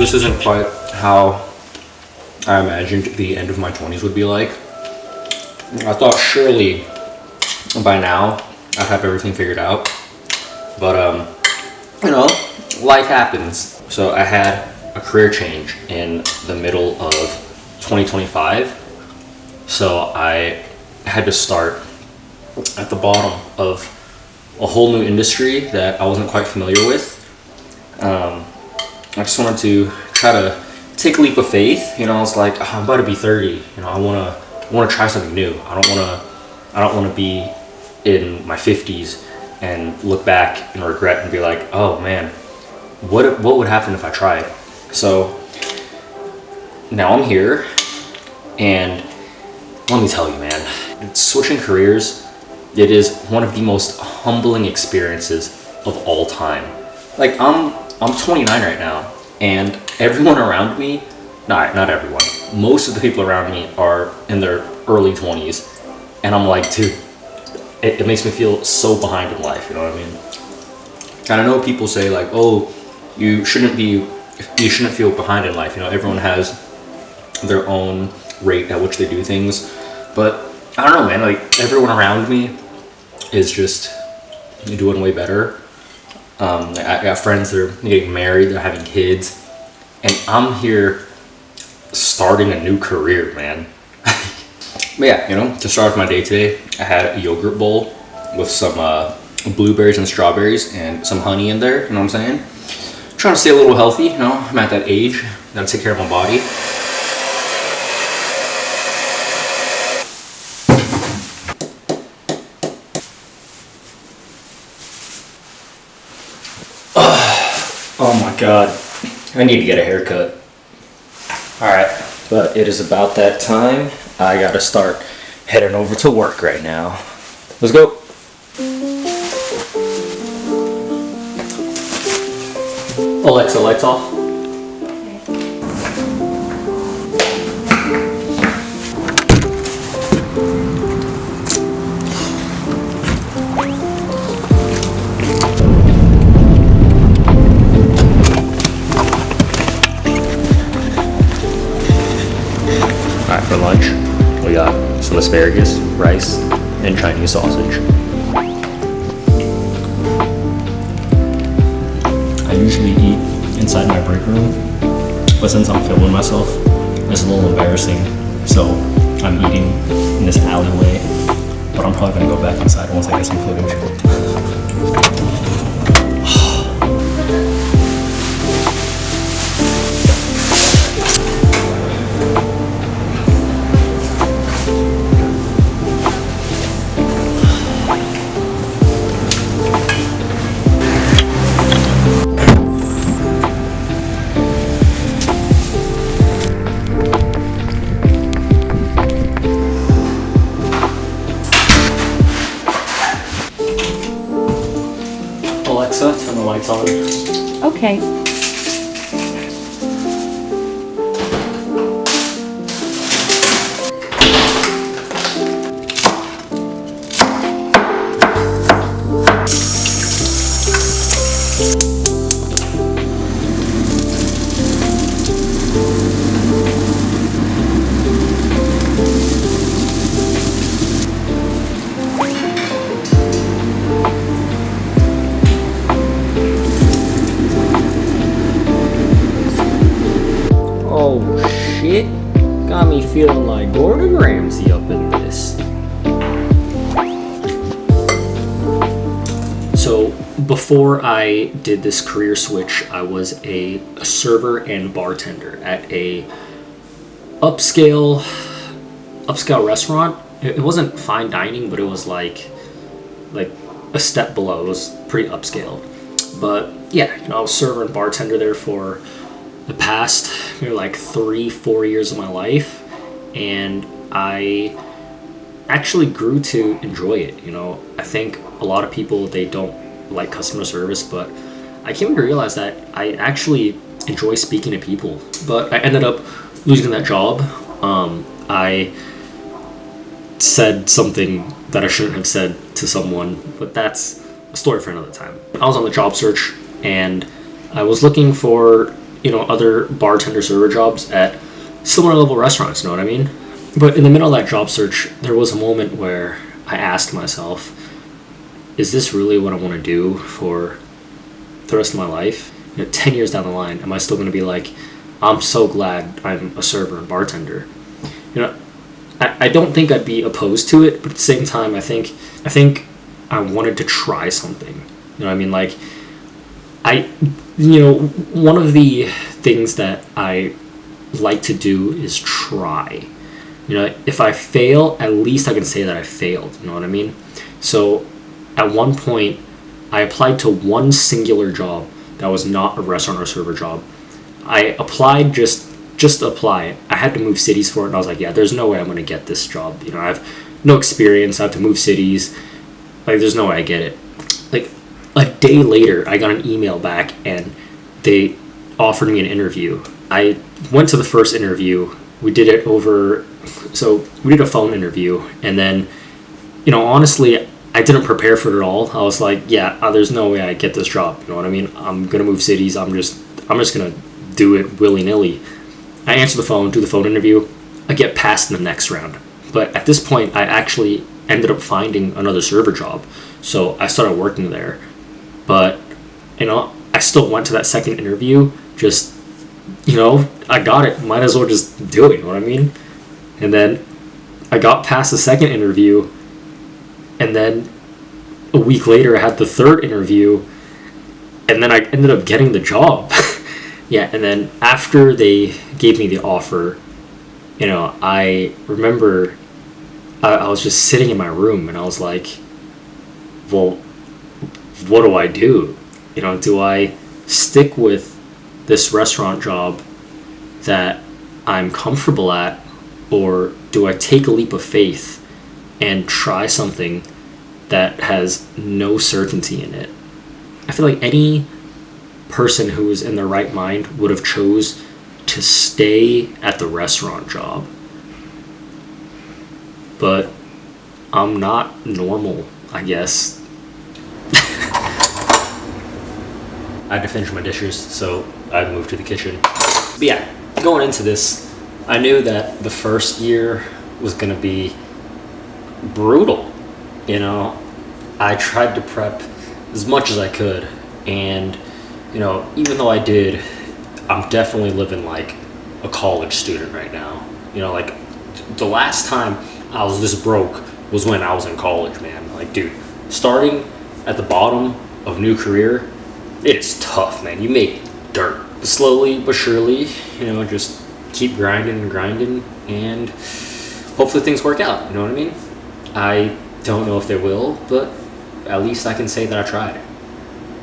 this isn't quite how I imagined the end of my 20s would be like. I thought surely by now I'd have everything figured out, but you know, life happens. So I had a career change in the middle of 2025, so I had to start at the bottom of a whole new industry that I wasn't quite familiar with. I just wanted to try to take a leap of faith. You know, I was like, oh, I'm about to be 30. You know, I wanna try something new. I don't wanna be in my 50s and look back and regret and be like, oh man, what would happen if I tried? So now I'm here, and let me tell you, man, switching careers, it is one of the most humbling experiences of all time. Like I'm 29 right now, and everyone around me, not everyone, most of the people around me are in their early 20s, and I'm like, dude, it makes me feel so behind in life, you know what I mean? And I know people say like, oh, you shouldn't feel behind in life, you know, everyone has their own rate at which they do things, but I don't know, man, like everyone around me is just doing way better. I got friends that are getting married, they're having kids, and I'm here starting a new career, man. But yeah, you know, to start off my day today, I had a yogurt bowl with some blueberries and strawberries and some honey in there, you know what I'm saying? Trying to stay a little healthy, you know, I'm at that age, gotta take care of my body. Oh my god, I need to get a haircut. Alright, but it is about that time. I gotta start heading over to work right now. Let's go. Alexa, lights off. Alright, for lunch, we got some asparagus, rice, and Chinese sausage. I usually eat inside my break room, but since I'm filming myself, it's a little embarrassing, so I'm eating in this alleyway, but I'm probably gonna go back inside once I get some footage. Alexa, turn the lights on. Okay. Oh shit, got me feeling like Gordon Ramsay up in this. So before I did this career switch, I was a server and bartender at a upscale restaurant. It wasn't fine dining, but it was like a step below. It was pretty upscale. But yeah, you know, I was server and bartender there for the past maybe like 3-4 years of my life, and I actually grew to enjoy it. You know, I think a lot of people, they don't like customer service, but I came to realize that I actually enjoy speaking to people. But I ended up losing that job. I said something that I shouldn't have said to someone, but that's a story for another time. I was on the job search, and I was looking for other bartender server jobs at similar level restaurants, you know what I mean? But in the middle of that job search, there was a moment where I asked myself, is this really what I want to do for the rest of my life? 10 years down the line, am I still going to be like, I'm so glad I'm a server and bartender? I don't think I'd be opposed to it, but at the same time, I think I wanted to try something. You know what I mean? Like, one of the things that I like to do is try. If I fail, at least I can say that I failed. You know what I mean? So at one point, I applied to one singular job that was not a restaurant or server job. I applied just to apply. I had to move cities for it, and I was like, yeah, there's no way I'm going to get this job. I have no experience. I have to move cities. Like, there's no way I get it. Like, a day later, I got an email back, and they offered me an interview. I went to the first interview. We did it so we did a phone interview, and then, honestly, I didn't prepare for it at all. I was like, yeah, there's no way I get this job. You know what I mean? I'm going to move cities. I'm just going to do it willy-nilly. I answer the phone, do the phone interview. I get past in the next round. But at this point, I actually ended up finding another server job. So I started working there. But, I still went to that second interview. Just, I got it. Might as well just do it. You know what I mean? And then I got past the second interview. And then a week later, I had the third interview. And then I ended up getting the job. Yeah, and then after they gave me the offer, I remember I was just sitting in my room, and I was like, well, what do I do? Do I stick with this restaurant job that I'm comfortable at, or do I take a leap of faith and try something that has no certainty in it? I feel like any person who was in their right mind would have chose to stay at the restaurant job. But I'm not normal, I guess. I had to finish my dishes, so I moved to the kitchen. But yeah, going into this, I knew that the first year was going to be brutal. I tried to prep as much as I could, and even though I did, I'm definitely living like a college student right now. Like, the last time I was this broke was when I was in college, man. Like, dude, starting at the bottom of a new career, it is tough, man. You make dirt. Slowly but surely, just keep grinding, and hopefully things work out. You know what I mean? I don't know if they will, but at least I can say that I tried.